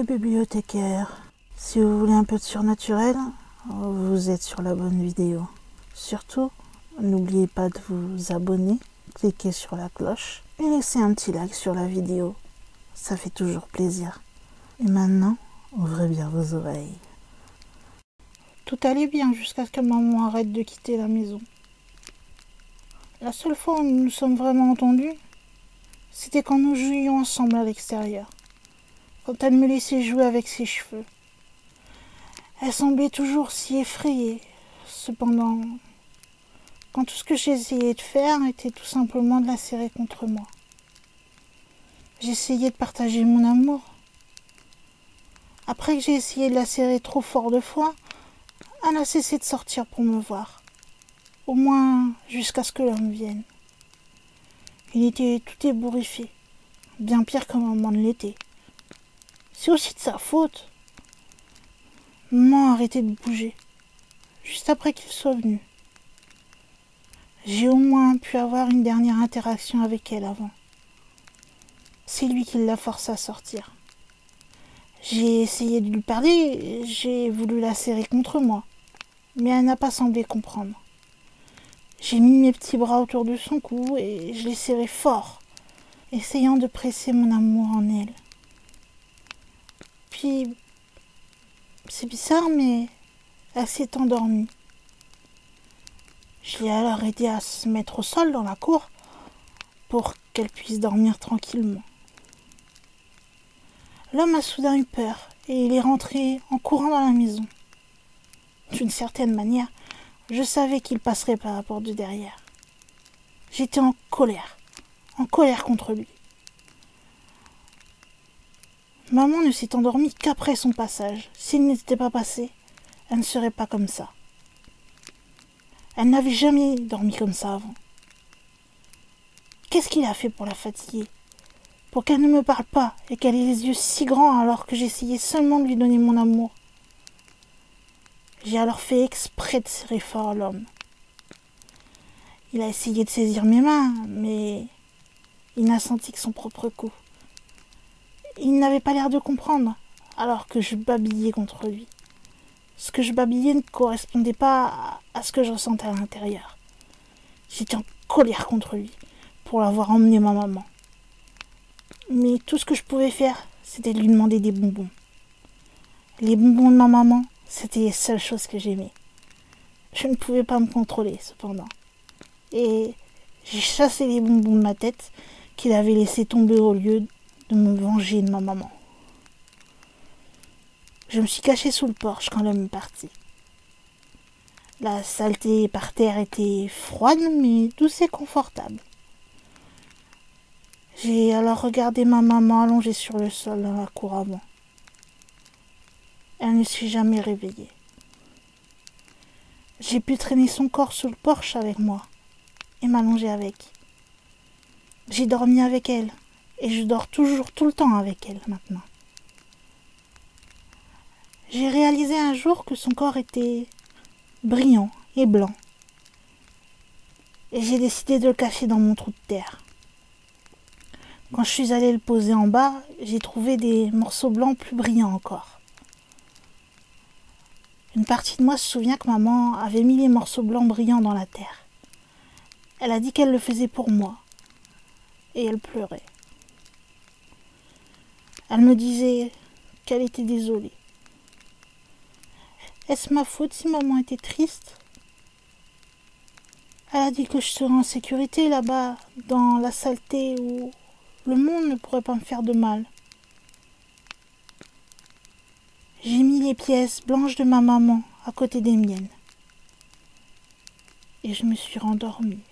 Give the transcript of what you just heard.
bibliothécaires. Si vous voulez un peu de surnaturel, vous êtes sur la bonne vidéo. Surtout, n'oubliez pas de vous abonner, cliquez sur la cloche et laissez un petit like sur la vidéo. Ça fait toujours plaisir. Et maintenant, ouvrez bien vos oreilles. Tout allait bien jusqu'à ce que maman arrête de quitter la maison. La seule fois où nous nous sommes vraiment entendus, c'était quand nous jouions ensemble à l'extérieur. Quand elle me laissait jouer avec ses cheveux. Elle semblait toujours si effrayée. Cependant, quand tout ce que j'essayais de faire était tout simplement de la serrer contre moi. J'essayais de partager mon amour. Après que j'ai essayé de la serrer trop fort de fois, elle a cessé de sortir pour me voir. Au moins jusqu'à ce que l'homme vienne. Il était tout ébouriffé. Bien pire que maman ne l'était. C'est aussi de sa faute. Maman a arrêté de bouger, juste après qu'il soit venu. J'ai au moins pu avoir une dernière interaction avec elle avant. C'est lui qui l'a forcée à sortir. J'ai essayé de lui parler, j'ai voulu la serrer contre moi, mais elle n'a pas semblé comprendre. J'ai mis mes petits bras autour de son cou et je l'ai serré fort, essayant de presser mon amour en elle. Puis, c'est bizarre, mais elle s'est endormie. Je l'ai alors aidée à se mettre au sol dans la cour pour qu'elle puisse dormir tranquillement. L'homme a soudain eu peur et il est rentré en courant dans la maison. D'une certaine manière, je savais qu'il passerait par la porte de derrière. J'étais en colère contre lui. Maman ne s'est endormie qu'après son passage. S'il n'était pas passé, elle ne serait pas comme ça. Elle n'avait jamais dormi comme ça avant. Qu'est-ce qu'il a fait pour la fatiguer? Pour qu'elle ne me parle pas et qu'elle ait les yeux si grands alors que j'essayais seulement de lui donner mon amour. J'ai alors fait exprès de serrer fort l'homme. Il a essayé de saisir mes mains, mais il n'a senti que son propre coup. Il n'avait pas l'air de comprendre, alors que je babillais contre lui. Ce que je babillais ne correspondait pas à ce que je ressentais à l'intérieur. J'étais en colère contre lui, pour l'avoir emmené ma maman. Mais tout ce que je pouvais faire, c'était de lui demander des bonbons. Les bonbons de ma maman, c'était les seules choses que j'aimais. Je ne pouvais pas me contrôler, cependant. Et j'ai chassé les bonbons de ma tête qu'il avait laissé tomber au lieu de me venger de ma maman. Je me suis cachée sous le porche quand l'homme est parti. La saleté par terre était froide, mais douce et confortable. J'ai alors regardé ma maman allongée sur le sol dans la cour avant. Elle ne s'est jamais réveillée. J'ai pu traîner son corps sous le porche avec moi et m'allonger avec. J'ai dormi avec elle et je dors toujours tout le temps avec elle maintenant. J'ai réalisé un jour que son corps était brillant et blanc et j'ai décidé de le cacher dans mon trou de terre. Quand je suis allée le poser en bas, j'ai trouvé des morceaux blancs plus brillants encore. Une partie de moi se souvient que maman avait mis les morceaux blancs brillants dans la terre. Elle a dit qu'elle le faisait pour moi. Et elle pleurait. Elle me disait qu'elle était désolée. Est-ce ma faute si maman était triste? Elle a dit que je serais en sécurité là-bas, dans la saleté où le monde ne pourrait pas me faire de mal. J'ai mis les pièces blanches de ma maman à côté des miennes. Et je me suis rendormie.